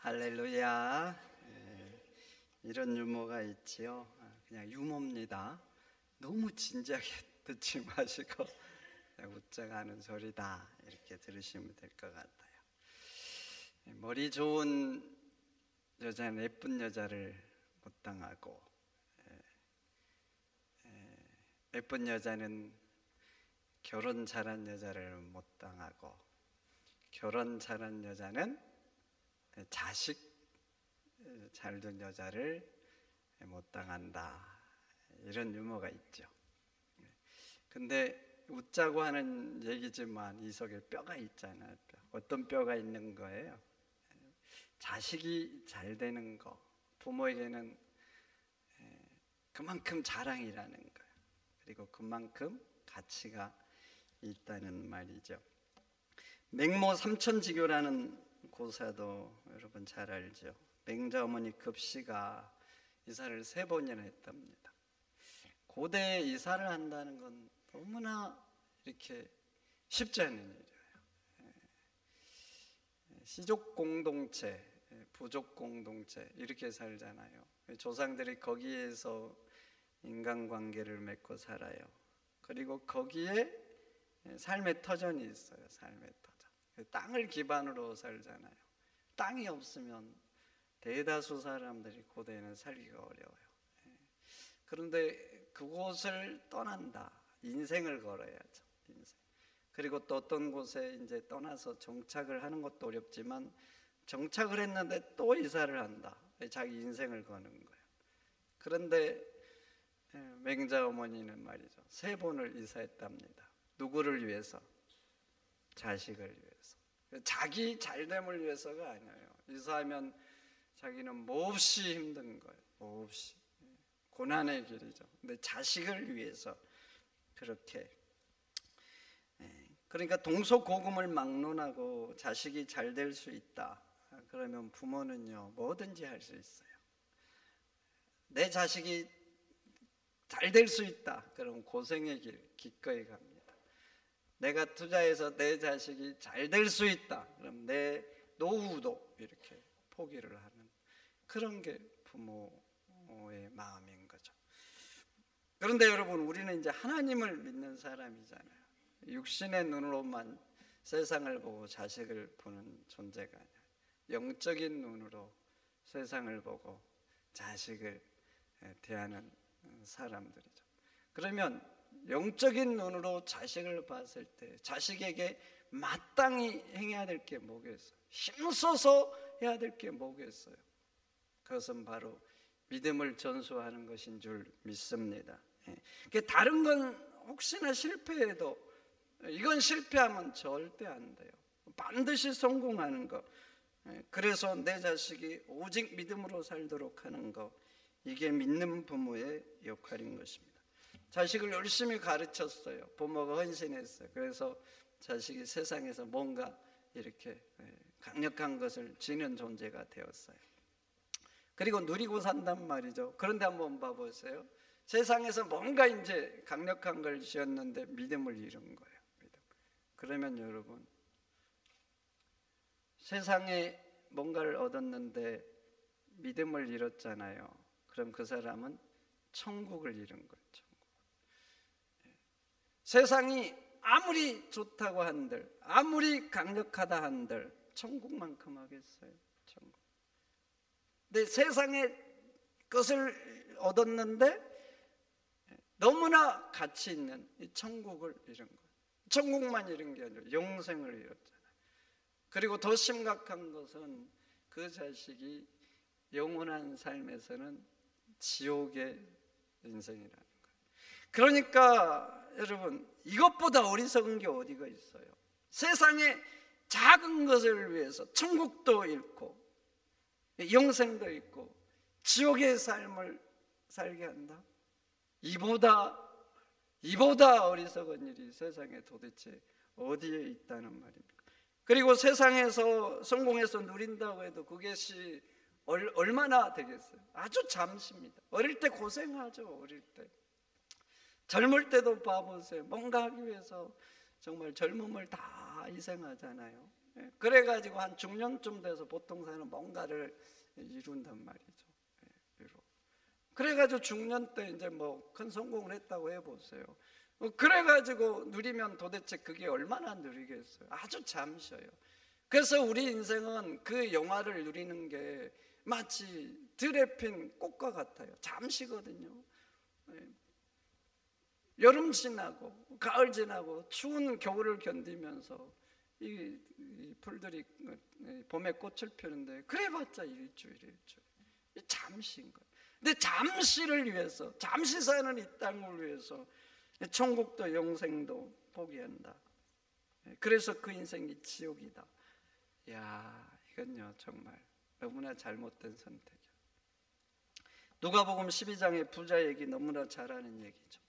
할렐루야. 이런 유머가 있지요. 그냥 유머입니다. 너무 진지하게 듣지 마시고 그냥 웃자가 하는 소리다 이렇게 들으시면 될 것 같아요. 머리 좋은 여자는 예쁜 여자를 못 당하고, 예쁜 여자는 결혼 잘한 여자를 못 당하고, 결혼 잘한 여자는 자식 잘 둔 여자를 못 당한다, 이런 유머가 있죠. 근데 웃자고 하는 얘기지만 이 속에 뼈가 있잖아요. 어떤 뼈가 있는 거예요? 자식이 잘 되는 거, 부모에게는 그만큼 자랑이라는 거예요. 그리고 그만큼 가치가 있다는 말이죠. 맹모 삼천지교라는 고사도 여러분 잘 알죠. 맹자 어머니 급씨가 이사를 3번이나 했답니다. 고대에 이사를 한다는 건 너무나 이렇게 쉽지 않은 일이에요. 시족 공동체, 부족 공동체 이렇게 살잖아요. 조상들이 거기에서 인간관계를 맺고 살아요. 그리고 거기에 삶의 터전이 있어요. 삶의 터전. 땅을 기반으로 살잖아요. 땅이 없으면 대다수 사람들이 고대에는 살기가 어려워요. 그런데 그곳을 떠난다. 인생을 걸어야죠. 인생. 그리고 또 어떤 곳에 이제 떠나서 정착을 하는 것도 어렵지만 정착을 했는데 또 이사를 한다. 자기 인생을 거는 거예요. 그런데 맹자 어머니는 말이죠, 3번을 이사했답니다. 누구를 위해서? 자식을 위해서. 자기 잘됨을 위해서가 아니에요. 이사하면 자기는 몹시 힘든 거예요. 몹시 고난의 길이죠. 근데 자식을 위해서 그렇게, 그러니까 동서고금을 막론하고 자식이 잘 될 수 있다. 그러면 부모는요 뭐든지 할 수 있어요. 내 자식이 잘 될 수 있다. 그럼 고생의 길 기꺼이 갑니다. 내가 투자해서 내 자식이 잘 될 수 있다. 그럼 내 노후도 이렇게 포기를 하는 그런 게 부모의 마음인 거죠. 그런데 여러분, 우리는 이제 하나님을 믿는 사람이잖아요. 육신의 눈으로만 세상을 보고 자식을 보는 존재가 아니라 영적인 눈으로 세상을 보고 자식을 대하는 사람들이죠. 그러면 영적인 눈으로 자식을 봤을 때 자식에게 마땅히 행해야 될 게 뭐겠어요? 힘써서 해야 될 게 뭐겠어요? 그것은 바로 믿음을 전수하는 것인 줄 믿습니다. 다른 건 혹시나 실패해도 이건 실패하면 절대 안 돼요. 반드시 성공하는 것. 그래서 내 자식이 오직 믿음으로 살도록 하는 것, 이게 믿는 부모의 역할인 것입니다. 자식을 열심히 가르쳤어요. 부모가 헌신했어요. 그래서 자식이 세상에서 뭔가 이렇게 강력한 것을 지닌 존재가 되었어요. 그리고 누리고 산단 말이죠. 그런데 한번 봐보세요. 세상에서 뭔가 이제 강력한 걸 지었는데 믿음을 잃은 거예요. 믿음. 그러면 여러분, 세상에 뭔가를 얻었는데 믿음을 잃었잖아요. 그럼 그 사람은 천국을 잃은 거예요. 세상이 아무리 좋다고 한들, 아무리 강력하다 한들 천국만큼 하겠어요? 천국. 근데 세상의 것을 얻었는데 너무나 가치 있는 이 천국을 잃은 거예요. 천국만 잃은 게 아니라 영생을 잃었잖아요. 그리고 더 심각한 것은 그 자식이 영원한 삶에서는 지옥의 인생이라는 거예요. 그러니까 여러분, 이것보다 어리석은 게 어디가 있어요? 세상의 작은 것을 위해서 천국도 잃고 영생도 잃고 지옥의 삶을 살게 한다? 이보다 어리석은 일이 세상에 도대체 어디에 있다는 말입니까? 그리고 세상에서 성공해서 누린다고 해도 그것이 얼마나 되겠어요? 아주 잠시입니다. 어릴 때 고생하죠. 어릴 때. 젊을 때도 봐보세요. 뭔가 하기 위해서 정말 젊음을 다 희생하잖아요. 그래가지고 한 중년쯤 돼서 보통 사람은 뭔가를 이룬단 말이죠. 그래가지고 중년 때 이제 뭐 큰 성공을 했다고 해보세요. 그래가지고 누리면 도대체 그게 얼마나 누리겠어요? 아주 잠시예요. 그래서 우리 인생은 그 영화를 누리는 게 마치 들에 핀 꽃과 같아요. 잠시거든요. 여름 지나고 가을 지나고 추운 겨울을 견디면서 이 풀들이 봄에 꽃을 피우는데 그래봤자 일주일 이 잠시인 거예요. 근데 잠시를 위해서, 잠시 사는 이 땅을 위해서 천국도 영생도 포기한다. 그래서 그 인생이 지옥이다. 야, 이건요 정말 너무나 잘못된 선택이야. 누가복음 12장의 부자 얘기 너무나 잘하는 얘기죠.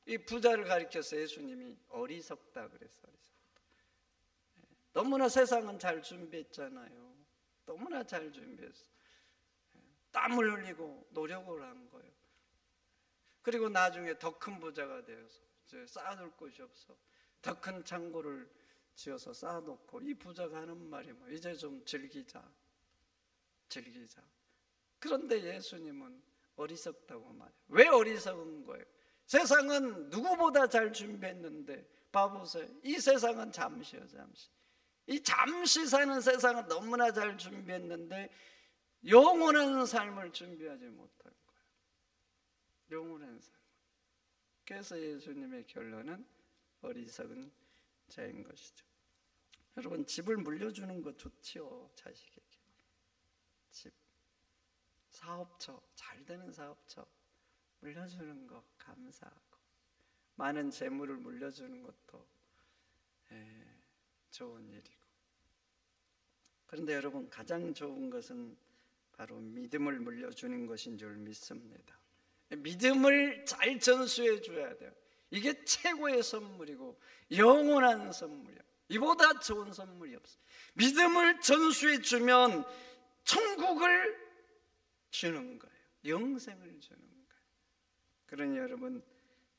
이 부자를 가리켜서 예수님이 어리석다 그랬어요. 너무나 세상은 잘 준비했잖아요. 너무나 잘 준비했어. 땀을 흘리고 노력을 한 거예요. 그리고 나중에 더 큰 부자가 되어서 이제 쌓아둘 곳이 없어 더 큰 창고를 지어서 쌓아놓고 이 부자가 하는 말이 뭐 이제 좀 즐기자. 그런데 예수님은 어리석다고 말해요. 왜 어리석은 거예요? 세상은 누구보다 잘 준비했는데 봐보세요. 이 세상은 잠시예요. 잠시. 이 잠시 사는 세상은 너무나 잘 준비했는데 영원한 삶을 준비하지 못한 거예요. 영원한 삶. 그래서 예수님의 결론은 어리석은 자인 것이죠. 여러분, 집을 물려주는 거 좋지요. 자식에게. 집, 사업처, 잘 되는 사업처 물려주는 거 감사하고, 많은 재물을 물려주는 것도 좋은 일이고. 그런데 여러분, 가장 좋은 것은 바로 믿음을 물려주는 것인 줄 믿습니다. 믿음을 잘 전수해 줘야 돼요. 이게 최고의 선물이고 영원한 선물이에요. 이보다 좋은 선물이 없어요. 믿음을 전수해 주면 천국을 주는 거예요. 영생을 주는 거예요. 그러니 여러분,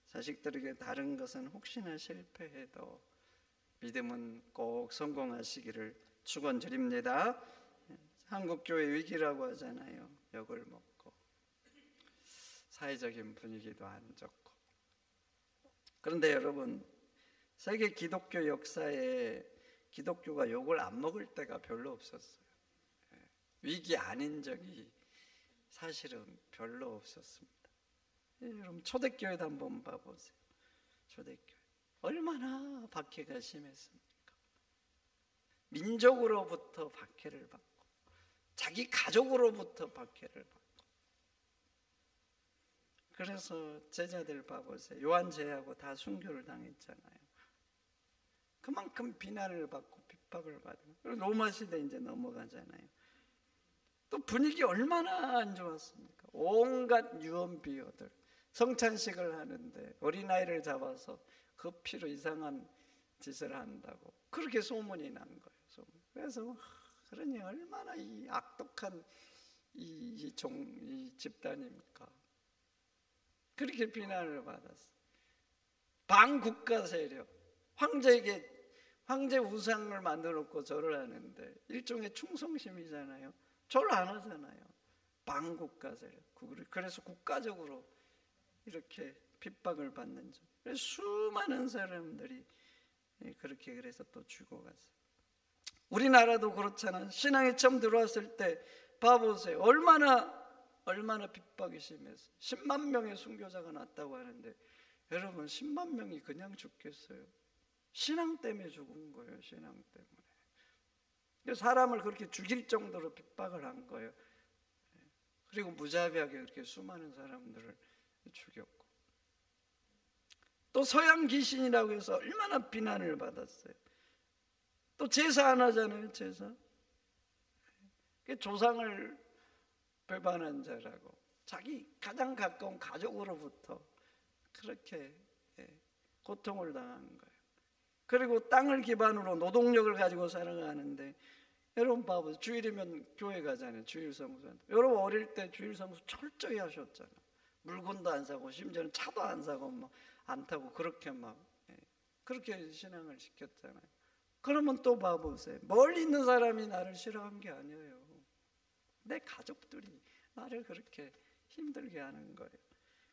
자식들에게 다른 것은 혹시나 실패해도 믿음은 꼭 성공하시기를 축원드립니다. 한국교회 위기라고 하잖아요. 욕을 먹고 사회적인 분위기도 안 좋고. 그런데 여러분, 세계 기독교 역사에 기독교가 욕을 안 먹을 때가 별로 없었어요. 위기 아닌 적이 사실은 별로 없었습니다. 여러분, 초대교회도 한번 봐보세요. 초대교회 얼마나 박해가 심했습니까? 민족으로부터 박해를 받고 자기 가족으로부터 박해를 받고. 그래서 제자들 봐보세요. 요한 제하고 다 순교를 당했잖아요. 그만큼 비난을 받고 핍박을 받고. 그리고 로마 시대 이제 넘어가잖아요. 또 분위기 얼마나 안 좋았습니까? 온갖 유언비어들, 성찬식을 하는데 어린아이를 잡아서 그 피로 이상한 짓을 한다고 그렇게 소문이 난 거예요. 그래서 그러니 얼마나 이 악독한 이 집단입니까? 그렇게 비난을 받았어요. 반국가 세력, 황제 우상을 만들어 놓고 절을 하는데 일종의 충성심이잖아요. 절 안 하잖아요. 반국가 세력. 그래서 국가적으로 이렇게 핍박을 받는 점. 그래서 수많은 사람들이 그렇게 그래서 또 죽어갔어요. 우리나라도 그렇잖아요. 신앙에 처음 들어왔을 때 봐보세요. 얼마나 핍박이 심했어요. 10만 명의 순교자가 났다고 하는데 여러분, 10만 명이 그냥 죽겠어요? 신앙 때문에 죽은 거예요. 신앙 때문에. 사람을 그렇게 죽일 정도로 핍박을 한 거예요. 그리고 무자비하게 그렇게 수많은 사람들을 죽였고, 또 서양 귀신이라고 해서 얼마나 비난을 받았어요. 또 제사 안 하잖아요. 제사. 조상을 배반한 자라고 자기 가장 가까운 가족으로부터 그렇게 고통을 당한 거예요. 그리고 땅을 기반으로 노동력을 가지고 살아가는데 여러분 봐보세요. 주일이면 교회 가잖아요. 주일 성수. 여러분 어릴 때 주일 성수 철저히 하셨잖아요. 물건도 안 사고 심지어는 차도 안 사고 안 타고 그렇게 그렇게 신앙을 시켰잖아요. 그러면 또 봐보세요. 멀리 있는 사람이 나를 싫어한 게 아니에요. 내 가족들이 나를 그렇게 힘들게 하는 거예요.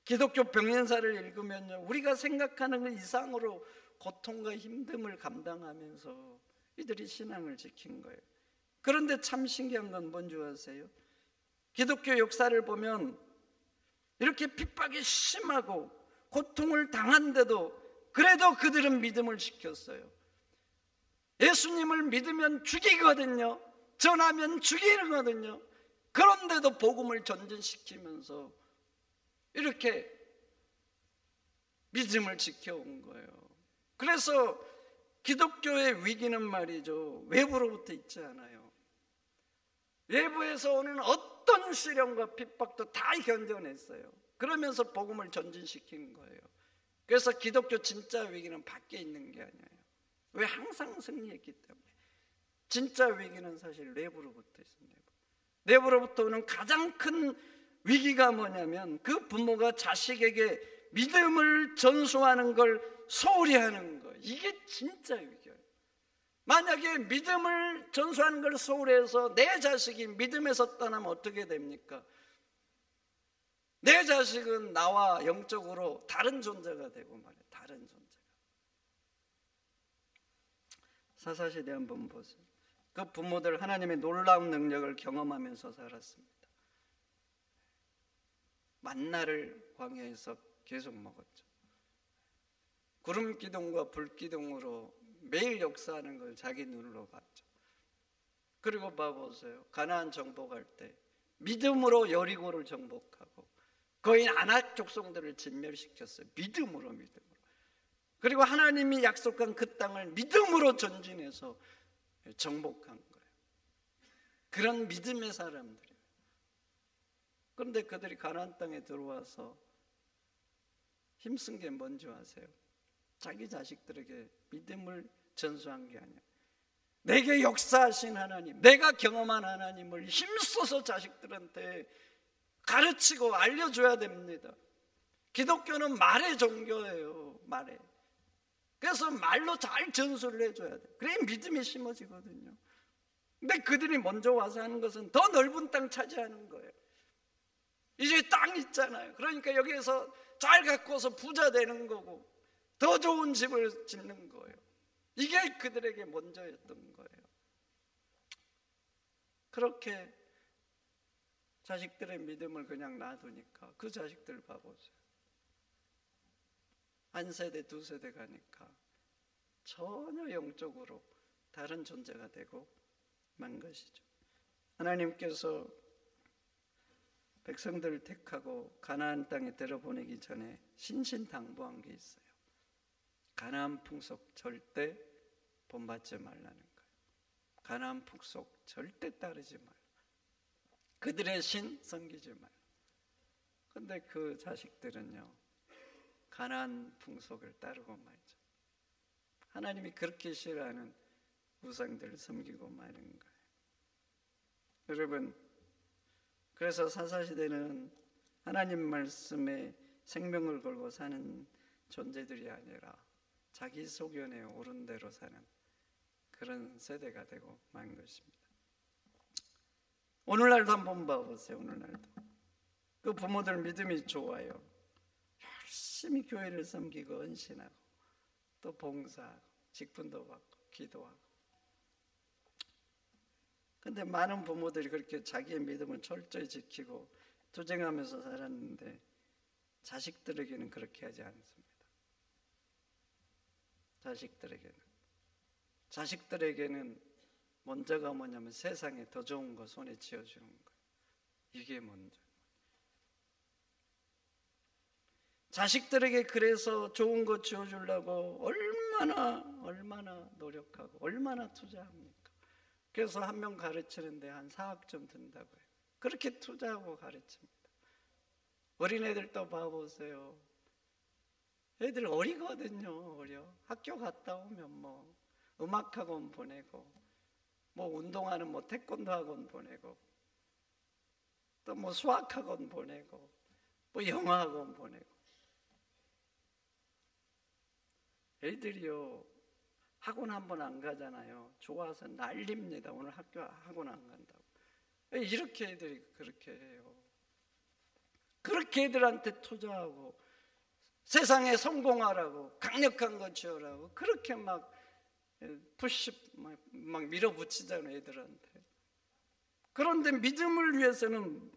기독교 병행사를 읽으면요, 우리가 생각하는 것 이상으로 고통과 힘듦을 감당하면서 이들이 신앙을 지킨 거예요. 그런데 참 신기한 건 뭔지 아세요? 기독교 역사를 보면 이렇게 핍박이 심하고 고통을 당한데도 그래도 그들은 믿음을 지켰어요. 예수님을 믿으면 죽이거든요. 전하면 죽이거든요. 그런데도 복음을 전진시키면서 이렇게 믿음을 지켜온 거예요. 그래서 기독교의 위기는 말이죠, 외부로부터 있지 않아요. 외부에서 오는 어떤 시련과 핍박도 다 견뎌냈어요. 그러면서 복음을 전진시킨 거예요. 그래서 기독교 진짜 위기는 밖에 있는 게 아니에요. 왜? 항상 승리했기 때문에. 진짜 위기는 사실 내부로부터 있습니다. 내부로부터 오는 가장 큰 위기가 뭐냐면 그 부모가 자식에게 믿음을 전수하는 걸 소홀히 하는 거예요. 이게 진짜 위기예요. 만약에 믿음을 전수하는 걸 소홀히 해서 내 자식이 믿음에서 떠나면 어떻게 됩니까? 내 자식은 나와 영적으로 다른 존재가 되고 말이에요. 다른 존재가. 사사시대 한번 보세요. 그 부모들 하나님의 놀라운 능력을 경험하면서 살았습니다. 만나를 광야에서 계속 먹었죠. 구름 기둥과 불 기둥으로 매일 역사하는 걸 자기 눈으로 봤죠. 그리고 봐보세요. 가나안 정복할 때 믿음으로 여리고를 정복하고 거인 아낙 족속들을 진멸시켰어요. 믿음으로. 그리고 하나님이 약속한 그 땅을 믿음으로 전진해서 정복한 거예요. 그런 믿음의 사람들이에요. 그런데 그들이 가나안 땅에 들어와서 힘쓴 게 뭔지 아세요? 자기 자식들에게 믿음을 전수한 게 아니에요. 내게 역사하신 하나님, 내가 경험한 하나님을 힘써서 자식들한테 가르치고 알려줘야 됩니다. 기독교는 말의 종교예요. 말에. 그래서 말로 잘 전수를 해줘야 돼요. 그래야 믿음이 심어지거든요. 근데 그들이 먼저 와서 하는 것은 더 넓은 땅 차지하는 거예요. 이제 땅 있잖아요. 그러니까 여기에서 잘 가꿔서 부자 되는 거고 더 좋은 집을 짓는 거예요. 이게 그들에게 먼저였던 거예요. 그렇게 자식들의 믿음을 그냥 놔두니까 그 자식들 봐보세요. 한 세대, 두 세대 가니까 전혀 영적으로 다른 존재가 되고 만 것이죠. 하나님께서 백성들을 택하고 가나안 땅에 들어보내기 전에 신신당부한 게 있어요. 가나안 풍속 절대 본받지 말라는 거예요. 가나안 풍속 절대 따르지 말라. 그들의 신 섬기지 말라. 그런데 그 자식들은요, 가나안 풍속을 따르고 말죠. 하나님이 그렇게 싫어하는 우상들을 섬기고 마는 거예요. 여러분, 그래서 사사시대는 하나님 말씀에 생명을 걸고 사는 존재들이 아니라 자기 소견에 옳은 대로 사는 그런 세대가 되고 만 것입니다. 오늘날도 한번 봐보세요. 오늘날도 그 부모들 믿음이 좋아요. 열심히 교회를 섬기고 헌신하고 또 봉사하고 직분도 받고 기도하고. 근데 많은 부모들이 그렇게 자기의 믿음을 철저히 지키고 투쟁하면서 살았는데 자식들에게는 그렇게 하지 않습니다. 자식들에게는 먼저가 뭐냐면 세상에 더 좋은 거 손에 쥐어주는 거예요. 이게 먼저. 자식들에게 그래서 좋은 거 쥐어주려고 얼마나 노력하고 얼마나 투자합니까? 그래서 한 명 가르치는데 한 4억 좀 든다고요. 그렇게 투자하고 가르칩니다. 어린애들도 봐보세요. 애들 어리거든요. 어려. 학교 갔다 오면 뭐 음악학원 보내고 뭐 운동하는 뭐 태권도 학원 보내고 또 뭐 수학학원 보내고 뭐 영어학원 보내고. 애들이요, 학원 한 번 안 가잖아요. 좋아서 난립니다. 오늘 학원 안 간다고. 이렇게 애들이 그렇게 해요. 그렇게 애들한테 투자하고 세상에 성공하라고 강력한 거 지어라고 그렇게 막 푸시 막 밀어붙이잖아요, 애들한테. 그런데 믿음을 위해서는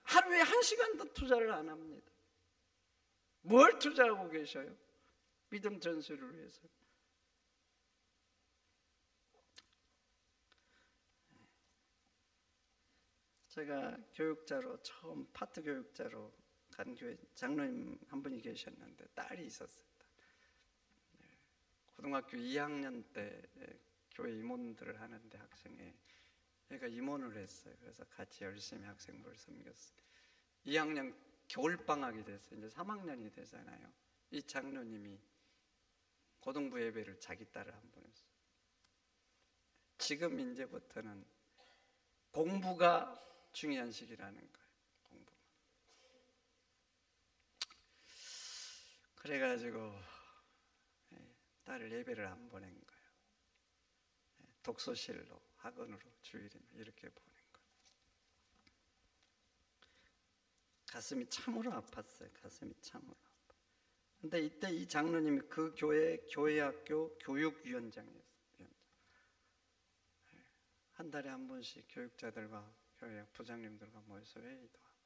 하루에 1시간도 투자를 안 합니다. 뭘 투자하고 계셔요? 믿음 전수를 위해서. 제가 교육자로 처음 파트 교육자로 간 교회 장로님 한 분이 계셨는데 딸이 있었습니다. 고등학교 2학년 때 교회 임원들을 하는데 학생회 얘가 임원을 했어요. 그래서 같이 열심히 학생부를 섬겼어요. 2학년 겨울방학이 됐어요. 이제 3학년이 되잖아요. 이 장로님이 고등부 예배를 자기 딸을 한 번 했어요. 지금 이제부터는 공부가 중요한 시기라는 거예요. 공부. 그래가지고 딸을 예배를 안 보낸 거예요. 독서실로, 학원으로 주일에 이렇게 보낸 거예요. 가슴이 참으로 아팠어요. 가슴이 참으로 아파. 근데 이때 이 장로님이 그 교회학교 교육위원장이었어요. 한 달에 한 번씩 교육자들과 교회 부장님들과 모여서 회의도 하고.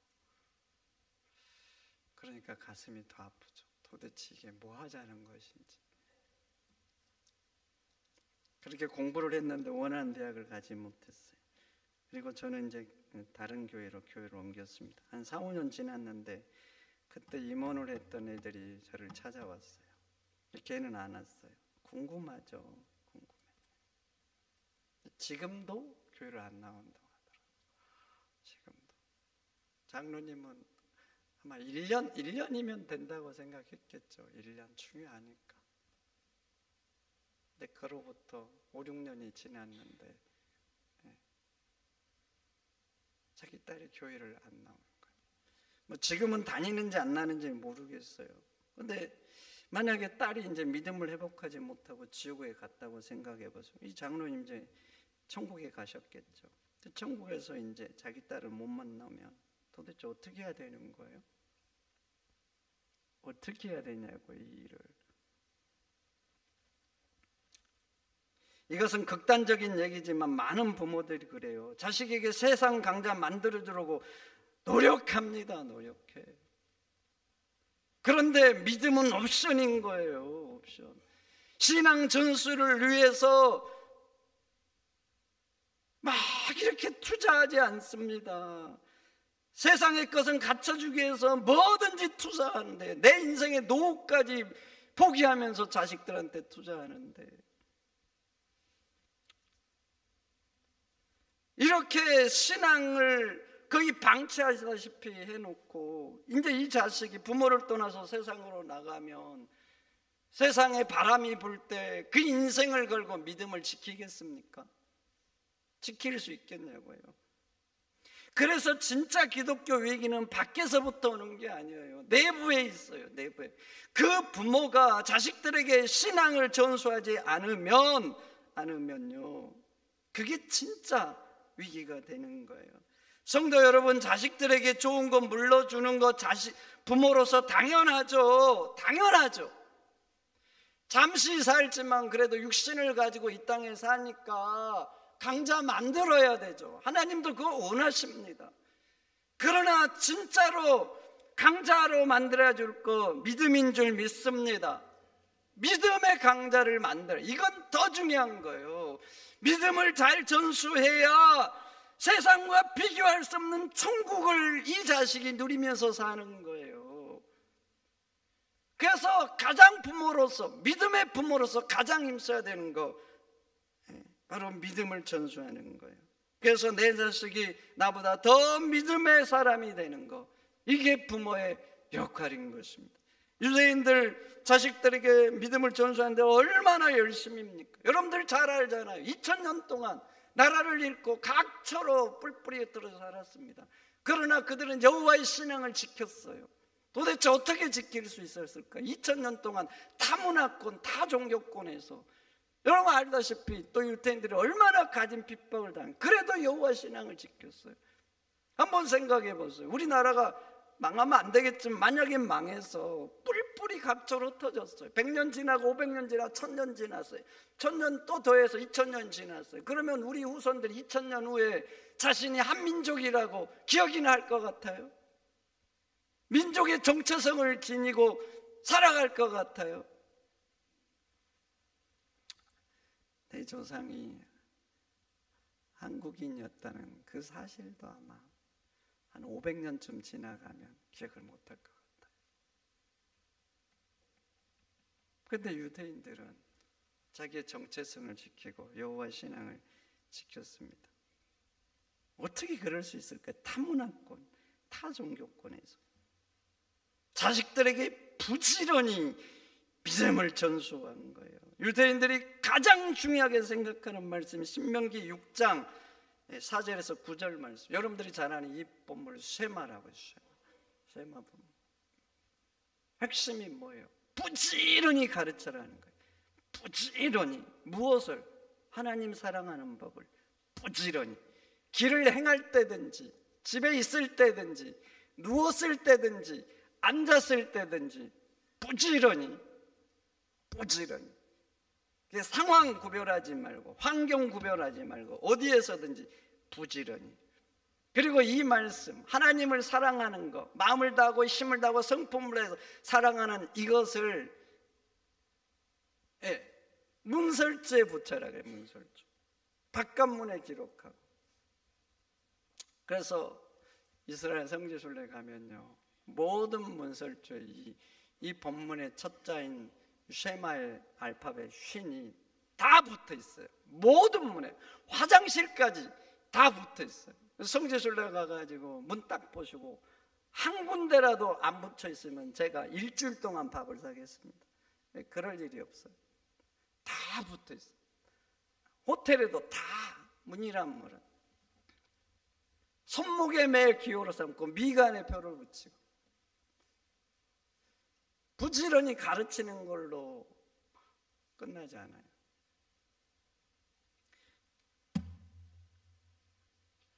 그러니까 가슴이 더 아프죠. 도대체 이게 뭐 하자는 것인지. 그렇게 공부를 했는데 원하는 대학을 가지 못했어요. 그리고 저는 이제 다른 교회로 옮겼습니다. 한 4, 5년 지났는데 그때 임원을 했던 애들이 저를 찾아왔어요. 걔는 안 왔어요. 궁금하죠. 궁금해. 지금도 교회를 안 나온다고 하더라고요. 지금도. 장로님은 아마 1년이면 된다고 생각했겠죠. 1년 중요하니까. 근데 그로부터 5, 6년이 지났는데 자기 딸이 교회를 안 나오는 거예요. 뭐 지금은 다니는지 안 나는지 모르겠어요. 근데 만약에 딸이 이제 믿음을 회복하지 못하고 지옥에 갔다고 생각해 보세요. 이 장로님 이제 천국에 가셨겠죠. 천국에서 이제 자기 딸을 못 만나면 도대체 어떻게 해야 되는 거예요? 어떻게 해야 되냐고, 이 일을. 이것은 극단적인 얘기지만 많은 부모들이 그래요. 자식에게 세상 강자 만들어주려고 노력합니다. 노력해. 그런데 믿음은 옵션인 거예요. 옵션. 신앙 전수를 위해서 막 이렇게 투자하지 않습니다. 세상의 것은 갖춰주기 위해서 뭐든지 투자하는데, 내 인생의 노후까지 포기하면서 자식들한테 투자하는데, 이렇게 신앙을 거의 방치하다시피 해놓고 이제 이 자식이 부모를 떠나서 세상으로 나가면 세상에 바람이 불 때 그 인생을 걸고 믿음을 지키겠습니까? 지킬 수 있겠냐고요. 그래서 진짜 기독교 위기는 밖에서부터 오는 게 아니에요. 내부에 있어요. 내부에. 그 부모가 자식들에게 신앙을 전수하지 않으면요, 그게 진짜 위기가 되는 거예요. 성도 여러분, 자식들에게 좋은 거 물러주는 거 부모로서 당연하죠. 당연하죠. 잠시 살지만 그래도 육신을 가지고 이 땅에 사니까 강자 만들어야 되죠. 하나님도 그거 원하십니다. 그러나 진짜로 강자로 만들어 줄 거 믿음인 줄 믿습니다. 믿음의 강자를 만들어. 이건 더 중요한 거예요. 믿음을 잘 전수해야 세상과 비교할 수 없는 천국을 이 자식이 누리면서 사는 거예요. 그래서 가장 부모로서, 믿음의 부모로서 가장 힘써야 되는 거 바로 믿음을 전수하는 거예요. 그래서 내 자식이 나보다 더 믿음의 사람이 되는 거, 이게 부모의 역할인 것입니다. 유대인들 자식들에게 믿음을 전수하는데 얼마나 열심입니까? 여러분들 잘 알잖아요. 2000년 동안 나라를 잃고 각처로 뿔뿔이 떨어져 살았습니다. 그러나 그들은 여호와의 신앙을 지켰어요. 도대체 어떻게 지킬 수 있었을까? 2000년 동안 타 문화권, 타 종교권에서 여러분 알다시피 또 유대인들이 얼마나 가진 핍박을 당해. 그래도 여호와 신앙을 지켰어요. 한번 생각해 보세요. 우리나라가 망하면 안 되겠지만 만약에 망해서 뿔뿔이 각처로 흩어졌어요. 100년 지나고 500년 지나고 1000년 지났어요. 1000년 또 더해서 2000년 지났어요. 그러면 우리 후손들이 2000년 후에 자신이 한민족이라고 기억이나 할 것 같아요? 민족의 정체성을 지니고 살아갈 것 같아요? 내 조상이 한국인이었다는 그 사실도 아마 한 500년쯤 지나가면 기억을 못할 것 같아요. 그런데 유대인들은 자기의 정체성을 지키고 여호와 신앙을 지켰습니다. 어떻게 그럴 수 있을까요? 타문화권, 타종교권에서 자식들에게 부지런히 믿음을 전수한 거예요. 유대인들이 가장 중요하게 생각하는 말씀이 신명기 6장 4절에서 9절 말씀. 여러분들이 잘 아는 이 본문을 쉐마라고 했어요. 쉐마 본문. 핵심이 뭐예요? 부지런히 가르쳐라는 거예요. 부지런히. 무엇을? 하나님 사랑하는 법을 부지런히. 길을 행할 때든지, 집에 있을 때든지, 누웠을 때든지, 앉았을 때든지 부지런히. 상황 구별하지 말고, 환경 구별하지 말고, 어디에서든지 부지런히. 그리고 이 말씀, 하나님을 사랑하는 것, 마음을 다하고 힘을 다하고 성품을 해서 사랑하는 이것을 문설주에 붙여라 그래요. 문설주. 바깥문에 기록하고. 그래서 이스라엘 성지순례 가면요, 모든 문설주에 이 본문의 첫 자인 쉐마의 알파벳 쉰이 다 붙어 있어요. 모든 문에, 화장실까지 다 붙어 있어요. 성지순례 가가지고 문 딱 보시고 한 군데라도 안 붙여 있으면 제가 일주일 동안 밥을 사겠습니다. 그럴 일이 없어요. 다 붙어 있어요. 호텔에도 다 문이란 문은 손목에 매일 기호로 삼고 미간에 표를 붙이고 부지런히 가르치는 걸로 끝나지 않아요.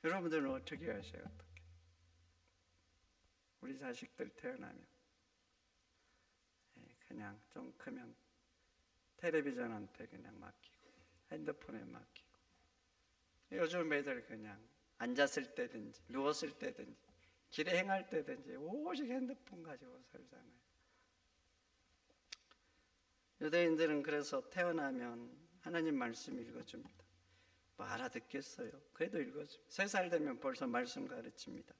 여러분들은 어떻게 하세요? 어떻게? 우리 자식들 태어나면 그냥 좀 크면 텔레비전한테 그냥 맡기고 핸드폰에 맡기고, 요즘 애들 그냥 앉았을 때든지 누웠을 때든지 길에 행할 때든지 오직 핸드폰 가지고 살잖아요. 유대인들은 그래서 태어나면 하나님 말씀 읽어줍니다. 뭐 알아듣겠어요? 그래도 읽어줍니다. 3살 되면 벌써 말씀 가르칩니다.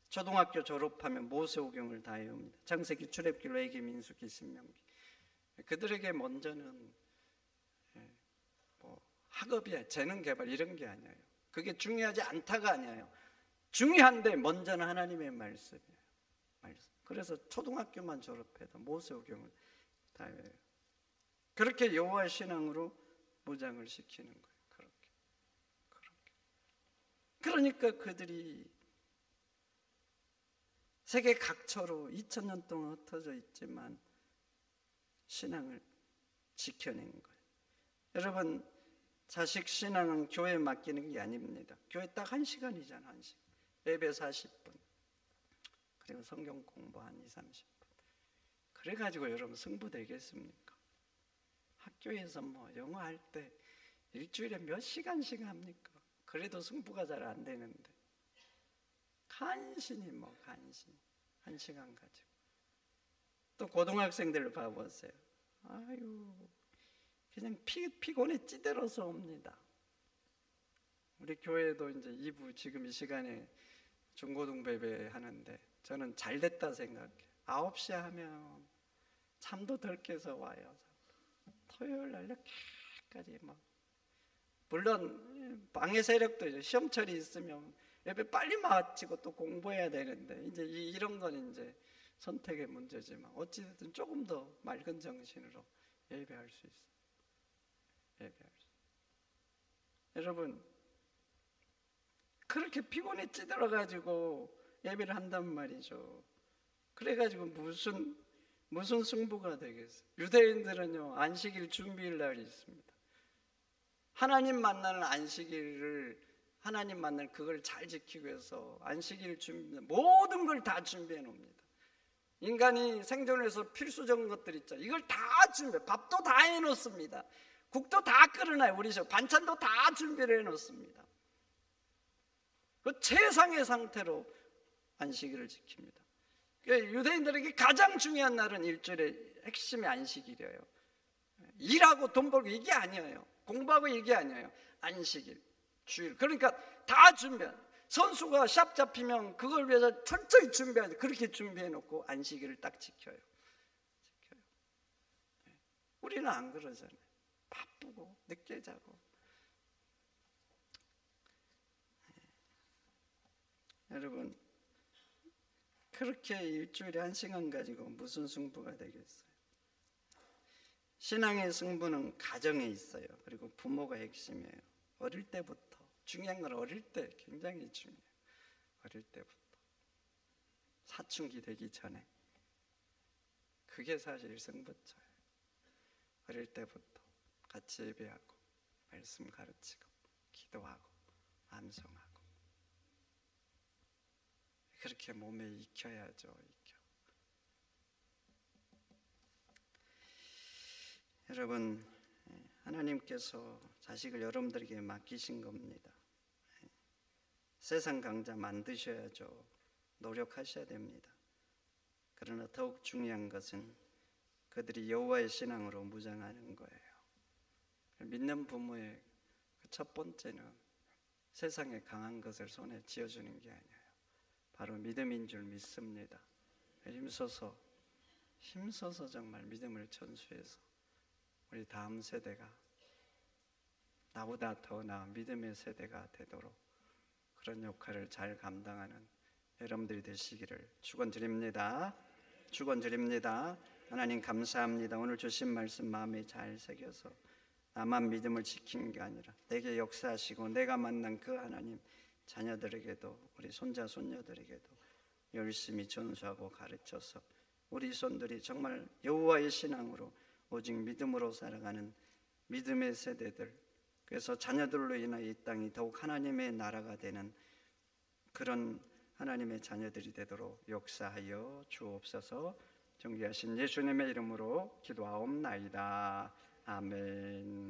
초등학교 졸업하면 모세오경을 다 외웁니다. 창세기, 출애굽기, 레위기, 민수기, 신명기. 그들에게 먼저는 뭐 학업이야, 재능 개발 이런 게 아니에요. 그게 중요하지 않다가 아니에요. 중요한데 먼저는 하나님의 말씀이에요. 말씀. 그래서 초등학교만 졸업해도 모세오경을 다 외워요. 그렇게 여호와 신앙으로 무장을 시키는 거예요. 그렇게. 그러니까 그들이 세계 각처로 2000년 동안 흩어져 있지만 신앙을 지켜낸 거예요. 여러분, 자식 신앙은 교회에 맡기는 게 아닙니다. 교회 딱 1시간이잖아. 1시간. 예배 40분. 그리고 성경 공부 한 20-30분. 그래가지고 여러분 승부 되겠습니까? 학교에서 뭐 영어 할 때 일주일에 몇 시간씩 합니까? 그래도 승부가 잘 안 되는데 간신히 1시간 가지고. 또 고등학생들을 봐보세요. 아유, 그냥 피곤에 찌들어서 옵니다. 우리 교회도 이제 2부 지금 이 시간에 중고등배배 하는데 저는 잘 됐다 생각해요. 9시에 하면 잠도 덜 깨서 와요. 토요일 날 이렇게까지 물론 방해 세력도 이제 시험철이 있으면 예배 빨리 마치고 또 공부해야 되는데 이제 이런 건 이제 선택의 문제지만 어찌됐든 조금 더 맑은 정신으로 예배할 수 있어요. 여러분, 그렇게 피곤에 찌들어가지고 예배를 한단 말이죠. 그래가지고 무슨 승부가 되겠어요? 유대인들은요, 안식일 준비일 날이 있습니다. 하나님 만나는 안식일을, 하나님 만나는 그걸 잘 지키기 위해서 안식일 준비, 모든 걸 다 준비해 놓습니다. 인간이 생존해서 필수적인 것들 있죠. 이걸 다 밥도 다 해 놓습니다. 국도 다 끓여놔요. 우리 반찬도 다 준비를 해 놓습니다. 그 최상의 상태로 안식일을 지킵니다. 유대인들에게 가장 중요한 날은 일주일의 핵심의 안식일이에요. 일하고 돈 벌고 이게 아니에요. 공부하고 이게 아니에요. 안식일, 주일. 그러니까 다 준비해요. 선수가 시합 잡히면 그걸 위해서 철저히 준비해야 돼. 그렇게 준비해 놓고 안식일을 딱 지켜요. 우리는 안 그러잖아요. 바쁘고 늦게 자고. 여러분, 그렇게 일주일에 1시간 가지고 무슨 승부가 되겠어요? 신앙의 승부는 가정에 있어요. 그리고 부모가 핵심이에요. 어릴 때부터. 중요한 건 어릴 때 굉장히 중요해요. 어릴 때부터. 사춘기 되기 전에. 그게 사실 승부처예요. 어릴 때부터 같이 예배하고 말씀 가르치고 기도하고 암송하고 그렇게 몸에 익혀야죠. 여러분, 하나님께서 자식을 여러분들에게 맡기신 겁니다. 세상 강자 만드셔야죠. 노력하셔야 됩니다. 그러나 더욱 중요한 것은 그들이 여호와의 신앙으로 무장하는 거예요. 믿는 부모의 첫 번째는 세상에 강한 것을 손에 쥐어주는 게 아니에요. 바로 믿음인 줄 믿습니다. 힘써서 정말 믿음을 전수해서 우리 다음 세대가 나보다 더 나은 믿음의 세대가 되도록 그런 역할을 잘 감당하는 여러분들이 되시기를 축원드립니다. 하나님 감사합니다. 오늘 주신 말씀 마음에 잘 새겨서 나만 믿음을 지키는 게 아니라 내게 역사하시고 내가 만난 그 하나님 자녀들에게도 우리 손자 손녀들에게도 열심히 전수하고 가르쳐서 우리 손들이 정말 여호와의 신앙으로 오직 믿음으로 살아가는 믿음의 세대들, 그래서 자녀들로 인하여 이 땅이 더욱 하나님의 나라가 되는 그런 하나님의 자녀들이 되도록 역사하여 주옵소서. 존귀하신 예수님의 이름으로 기도하옵나이다. 아멘.